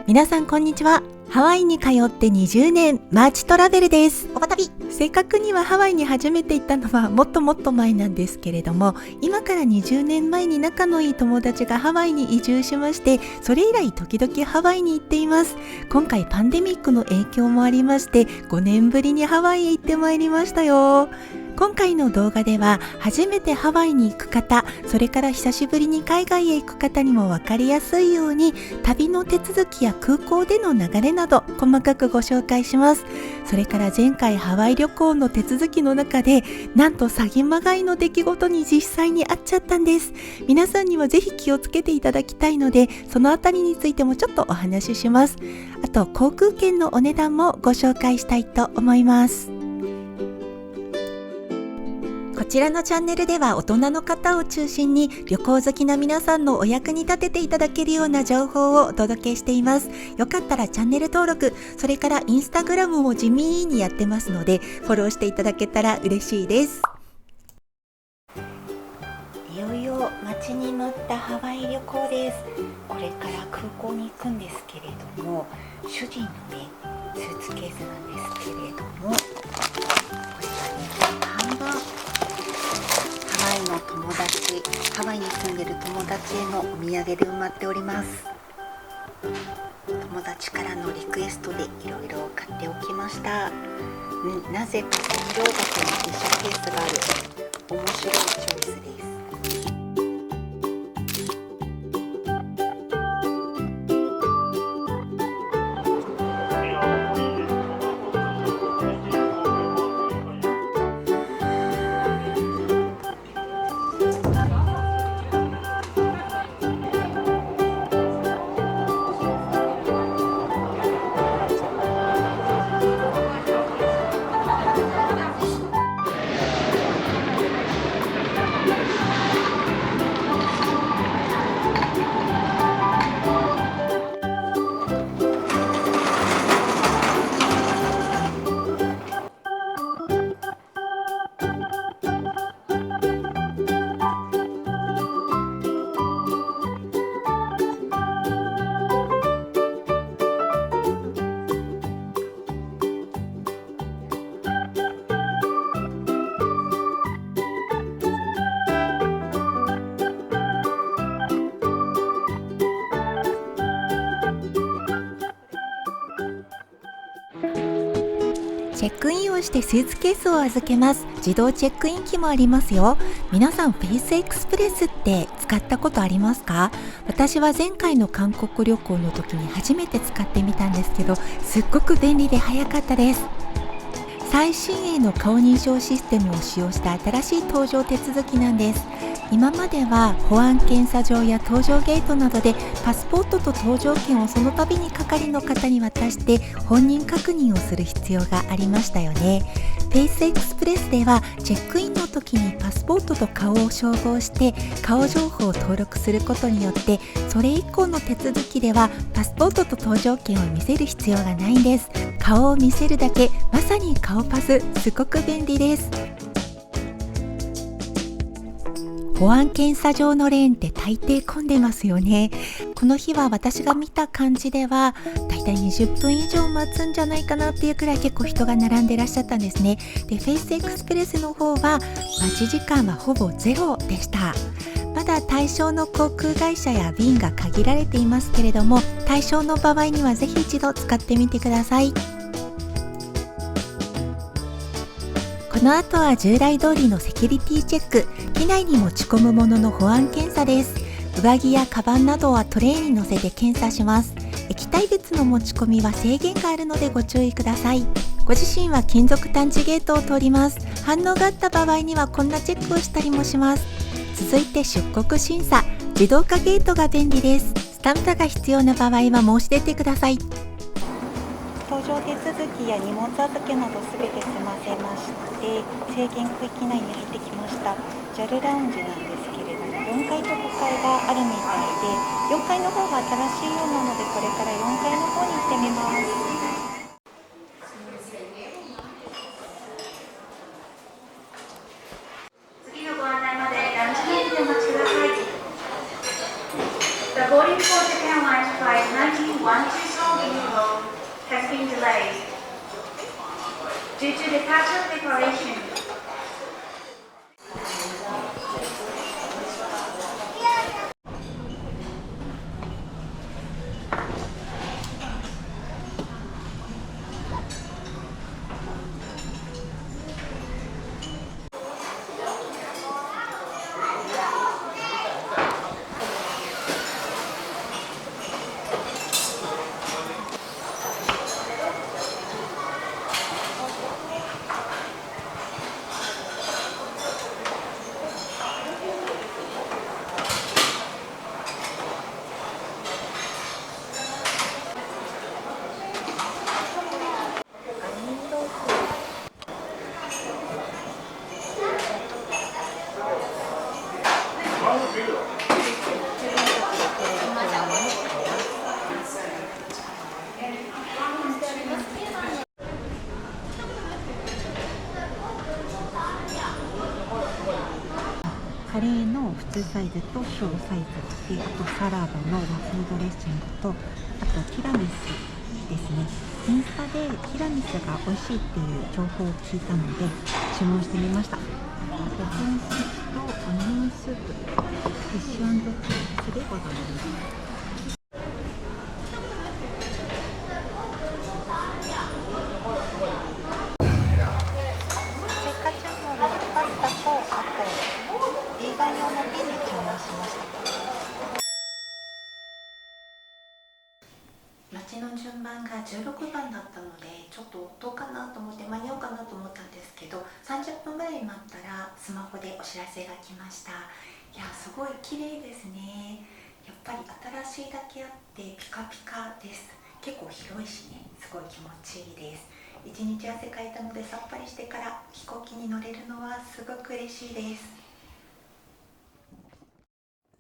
皆さんこんにちは。ハワイに通って20年、マーチトラベルです。おばたび。正確にはハワイに初めて行ったのはもっともっと前なんですけれども、今から20年前に仲のいい友達がハワイに移住しまして、それ以来時々ハワイに行っています。今回パンデミックの影響もありまして、5年ぶりにハワイへ行ってまいりましたよ。今回の動画では初めてハワイに行く方、それから久しぶりに海外へ行く方にも分かりやすいように旅の手続きや空港での流れなど細かくご紹介します。それから前回ハワイ旅行の手続きの中でなんと詐欺まがいの出来事に実際に遭っちゃったんです。皆さんにはぜひ気をつけていただきたいので、そのあたりについてもちょっとお話しします。あと航空券のお値段もご紹介したいと思います。こちらのチャンネルでは大人の方を中心に旅行好きな皆さんのお役に立てていただけるような情報をお届けしています。よかったらチャンネル登録、それからインスタグラムも地味にやってますのでフォローしていただけたら嬉しいです。いよいよ待ちに待ったハワイ旅行です。これから空港に行くんですけれども、主人のねスーツケースなんですけれども、これがね半分ハワイの友達、ハワイに住んでる友達へのお土産で埋まっております。友達からのリクエストでいろいろ買っておきました。なぜか千両箱のティッシュケースがある面白いチョイスです。チェックインをしてスーツケースを預けます。自動チェックイン機もありますよ。皆さんフェイスエクスプレスって使ったことありますか？私は前回の韓国旅行の時に初めて使ってみたんですけど、すっごく便利で早かったです。最新鋭の顔認証システムを使用した新しい搭乗手続きなんです。今までは保安検査場や搭乗ゲートなどでパスポートと搭乗券をその度に係の方に渡して本人確認をする必要がありましたよね。フェイスエクスプレスではチェックインの時にパスポートと顔を照合して顔情報を登録することによって、それ以降の手続きではパスポートと搭乗券を見せる必要がないんです。顔を見せるだけ、まさに顔パス、すごく便利です。保安検査場のレーンって大抵混んでますよね。この日は私が見た感じではだいたい20分以上待つんじゃないかなっていうくらい結構人が並んでいらっしゃったんですね。で、フェイスエクスプレスの方は待ち時間はほぼゼロでした。まだ対象の航空会社や便が限られていますけれども、対象の場合にはぜひ一度使ってみてください。この後は従来通りのセキュリティチェック、機内に持ち込むものの保安検査です。上着やカバンなどはトレイに乗せて検査します。液体物の持ち込みは制限があるのでご注意ください。ご自身は金属探知ゲートを通ります。反応があった場合にはこんなチェックをしたりもします。続いて出国審査、自動化ゲートが便利です。スタンプが必要な場合は申し出てください。搭乗手続きや荷物預けなどすべて済ませまして、制限区域内に入ってきました。 JAL ラウンジなんですけれども、4階と5階があるみたいで、4階の方が新しいようなのでこれから4階の方に行ってみます。次のご案内までランチ内でお待ちください。The boarding for Japan Airlines flight 1912 removal has been delayed due to departure preparation. カレーの普通サイズと小サイズで、あとサラダの和風ドレッシングと、あとティラミスですね。インスタでティラミスが美味しいっていう情報を聞いたので注文してみました。あと本スープとオニオンスープ、フィッシュ&チップスでございます。待ちの順番が16番だったので、ちょっとどうかなと思って間に合うかなと思ったんですけど、30分ぐらい待ったらスマホでお知らせが来ました。いや、すごい綺麗ですね。やっぱり新しいだけあってピカピカです。結構広いしね、すごい気持ちいいです。一日汗かいたのでさっぱりしてから飛行機に乗れるのはすごく嬉しいです。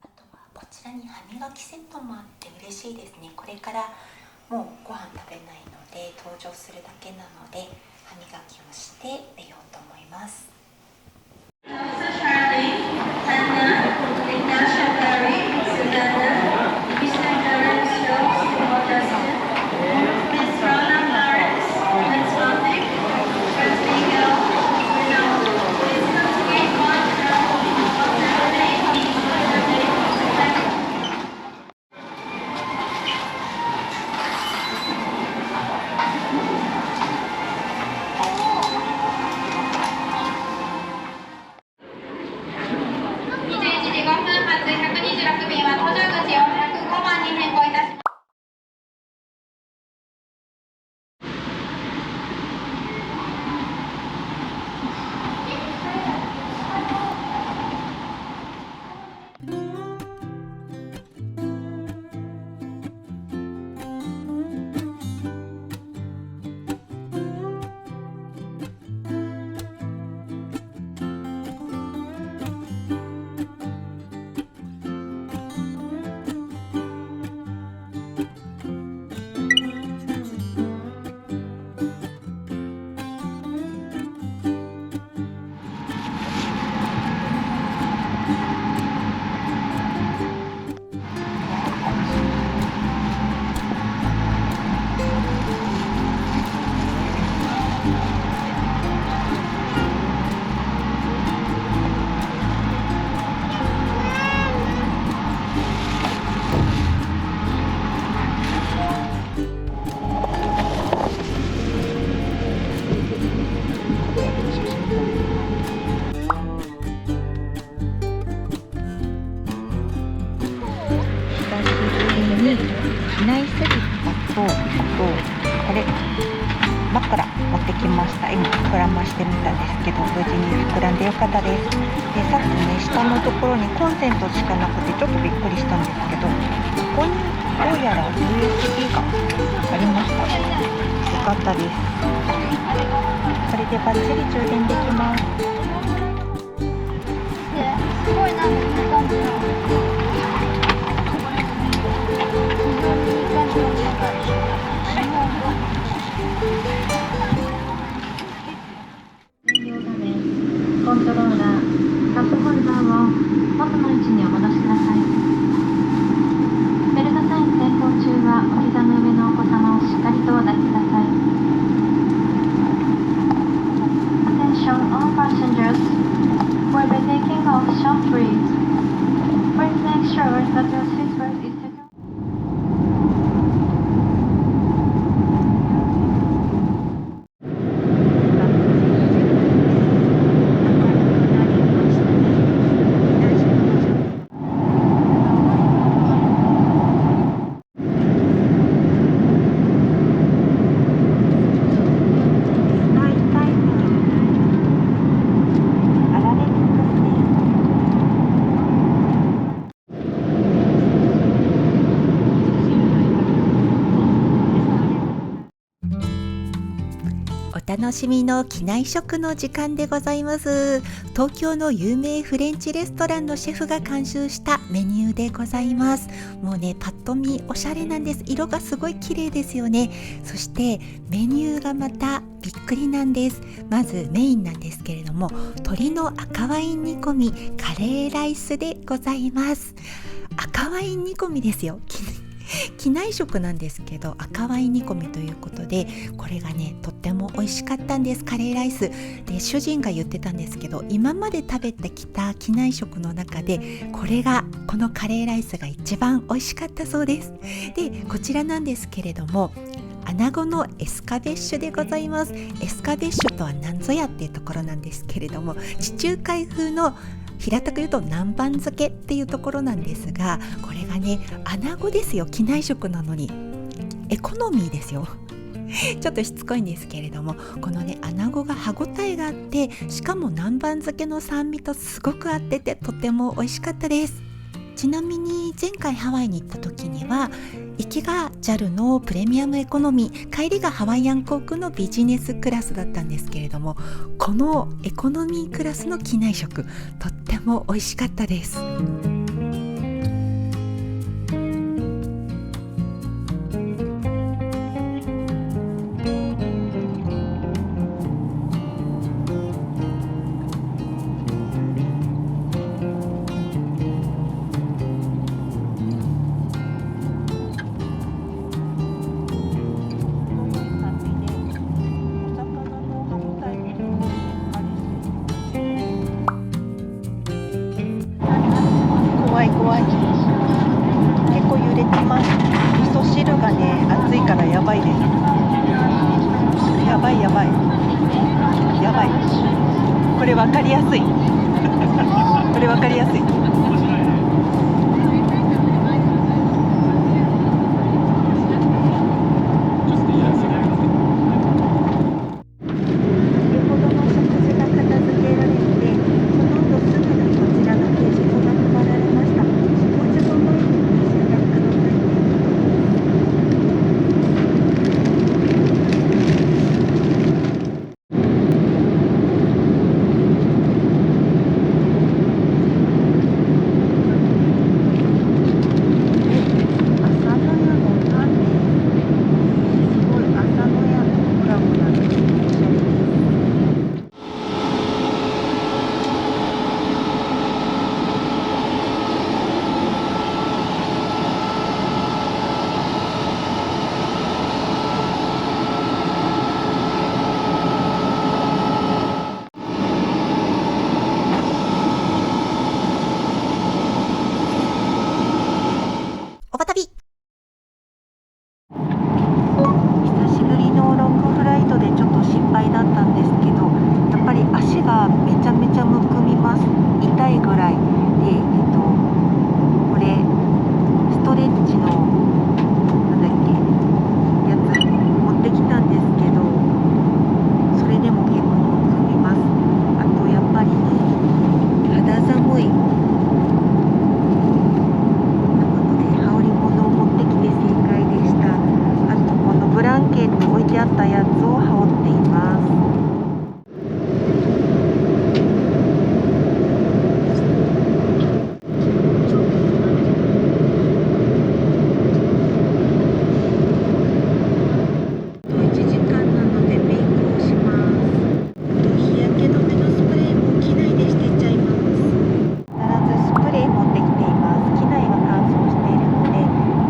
あとはこちらに歯磨きセットもあって嬉しいですね。これからもうご飯食べないので登場するだけなので歯磨きをして出ようと思います。機内スリッパと、これ枕持ってきました。今膨らましてみたんですけど、無事に膨らんでよかったです。で、さっきね、下のところにコンセントしかなくてちょっとびっくりしたんですけど、ここにどうやら USB がありました。よかったです。これでバッチリ充電できます。すごいなんかいい感じなの。コントローラー、カップホルダーを元の位置にお戻しください。ベルトサイン点灯中はお膝の上のお子様楽しみの機内食の時間でございます。東京の有名フレンチレストランのシェフが監修したメニューでございます。もうね、パッと見おしゃれなんです。色がすごい綺麗ですよね。そしてメニューがまたびっくりなんです。まずメインなんですけれども、鶏の赤ワイン煮込みカレーライスでございます。赤ワイン煮込みですよ。機内食なんですけど、赤ワイン煮込みということで、これがねとっても美味しかったんです。カレーライスで、主人が言ってたんですけど、今まで食べてきた機内食の中でこのカレーライスが一番美味しかったそうです。で、こちらなんですけれども、穴子のエスカベッシュでございます。エスカベッシュとは何ぞやっていうところなんですけれども、地中海風の平たく言うと南蛮漬けっていうところなんですが、これがね穴子ですよ。機内食なのにエコノミーですよ。ちょっとしつこいんですけれども、このね穴子が歯ごたえがあって、しかも南蛮漬けの酸味とすごく合ってて、とても美味しかったです。ちなみに前回ハワイに行った時には、行きが JAL のプレミアムエコノミー、帰りがハワイアン航空のビジネスクラスだったんですけれども、このエコノミークラスの機内食とっても美味しかったです。怖い怖い。結構揺れてます。味噌汁がね、熱いからやばいです。やばいやばい。やばい。これ分かりやすい。これ分かりやすい。おばたび久しぶりのロングフライトでちょっと心配だったんですけど、やっぱり足がめちゃめちゃむくみます。痛いぐらいで、これストレッチのやつ持ってきたんですけど、それでも結構むくみます。あとやっぱりね、肌寒い。ブランケット置いてあったやつを羽織っています。1時間なのでメイクをします。日焼け止めのスプレーも機内でしてちゃいます。必ずスプレー持ってきています。機内は乾燥しているので、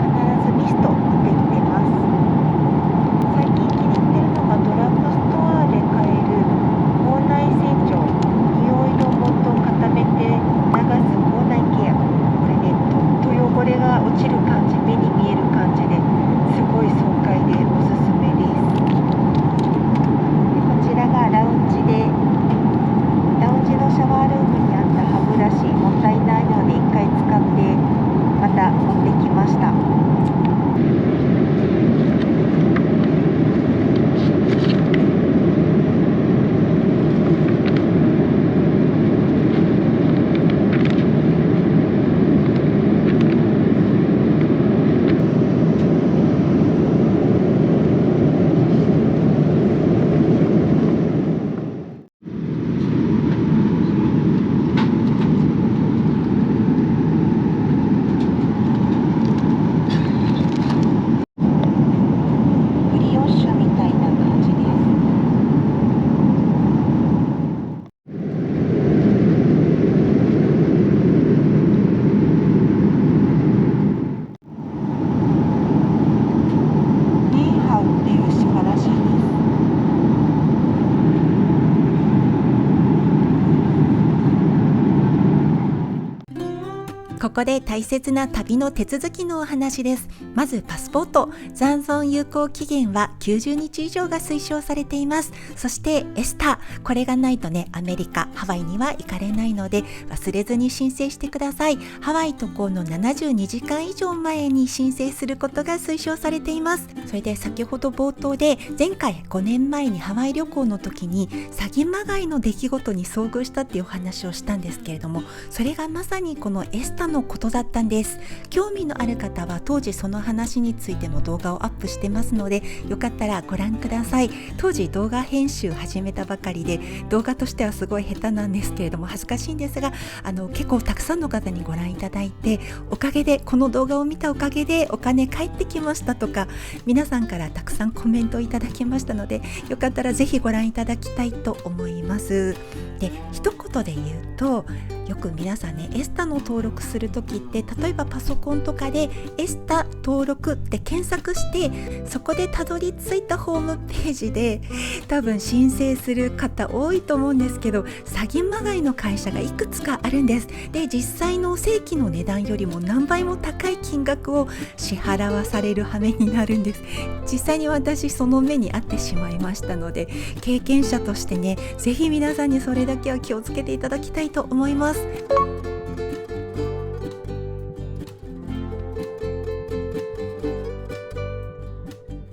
必ずミスト持ってきています。最近気に入ってるのがドラこで大切な旅の手続きのお話です。まずパスポート、残存有効期限は90日以上が推奨されています。そしてエスタ、これがないとね、アメリカ、ハワイには行かれないので忘れずに申請してください。ハワイ渡航の72時間以上前に申請することが推奨されています。それで先ほど冒頭で前回5年前にハワイ旅行の時に詐欺まがいの出来事に遭遇したっていうお話をしたんですけれども、それがまさにこのエスタのことだったんです。興味のある方は当時その話についての動画をアップしてますので、よかったらご覧ください。当時動画編集始めたばかりで、動画としてはすごい下手なんですけれども、恥ずかしいんですが結構たくさんの方にご覧いただいて、おかげでこの動画を見たおかげでお金返ってきましたとか、皆さんからたくさんコメントをいただきましたので、よかったらぜひご覧いただきたいと思います。で、一言で言うと、よく皆さんね、エスタの登録するときって、例えばパソコンとかでエスタ登録って検索して、そこでたどり着いたホームページで多分申請する方多いと思うんですけど、詐欺まがいの会社がいくつかあるんです。で、実際の正規の値段よりも何倍も高い金額を支払わされる羽目になるんです。実際に私その目に遭ってしまいましたので、経験者としてね、ぜひ皆さんにそれだけは気をつけていただきたいと思います。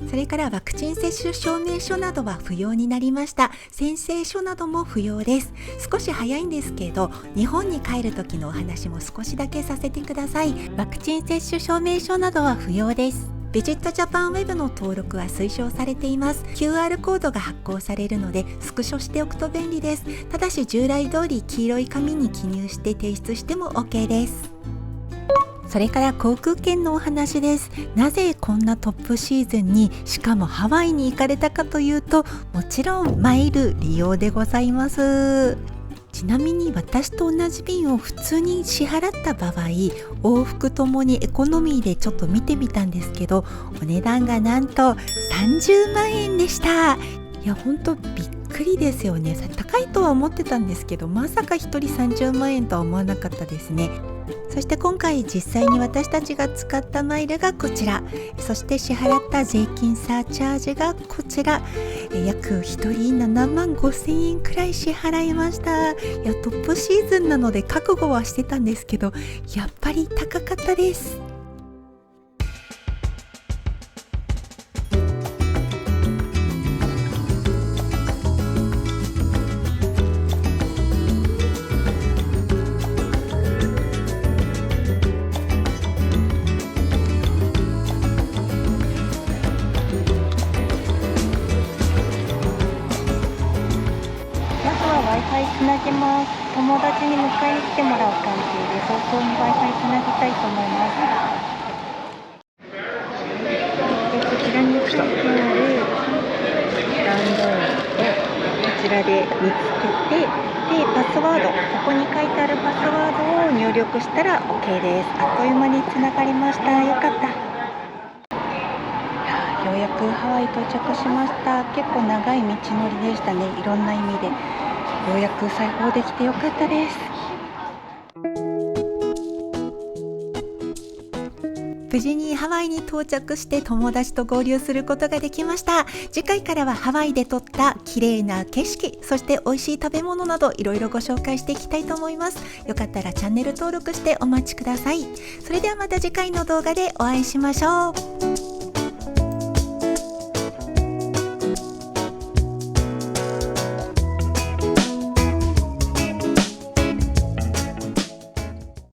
それからワクチン接種証明書などは不要になりました。宣誓書なども不要です。少し早いんですけど、日本に帰る時のお話も少しだけさせてください。ワクチン接種証明書などは不要です。ビジットジャパンウェブの登録は推奨されています。 QR コードが発行されるのでスクショしておくと便利です。ただし従来通り黄色い紙に記入して提出しても OK です。それから航空券のお話です。なぜこんなトップシーズンに、しかもハワイに行かれたかというと、もちろんマイル利用でございます。ちなみに私と同じ便を普通に支払った場合、往復ともにエコノミーでちょっと見てみたんですけど、お値段がなんと30万円でした。いや、ほんとびっくりですよね。高いとは思ってたんですけど、まさか1人30万円とは思わなかったですね。そして今回実際に私たちが使ったマイルがこちら、そして支払った税金サーチャージがこちら、約1人7万5千円くらい支払いました。いや、トップシーズンなので覚悟はしてたんですけど、やっぱり高かったです。つなぎます。友達に迎えに来てもらう関係で早々に Wi-Fi つなぎたいと思います。こちらに書いてあるダウンロードをこちらで見つけて、でパスワード、ここに書いてあるパスワードを入力したら OK です。あっという間につながりました。よかった。ようやくハワイ到着しました。結構長い道のりでしたね。いろんな意味で。ようやく再訪できてよかったです。無事にハワイに到着して友達と合流することができました。次回からはハワイで撮った綺麗な景色、そして美味しい食べ物などいろいろご紹介していきたいと思います。よかったらチャンネル登録してお待ちください。それではまた次回の動画でお会いしましょう。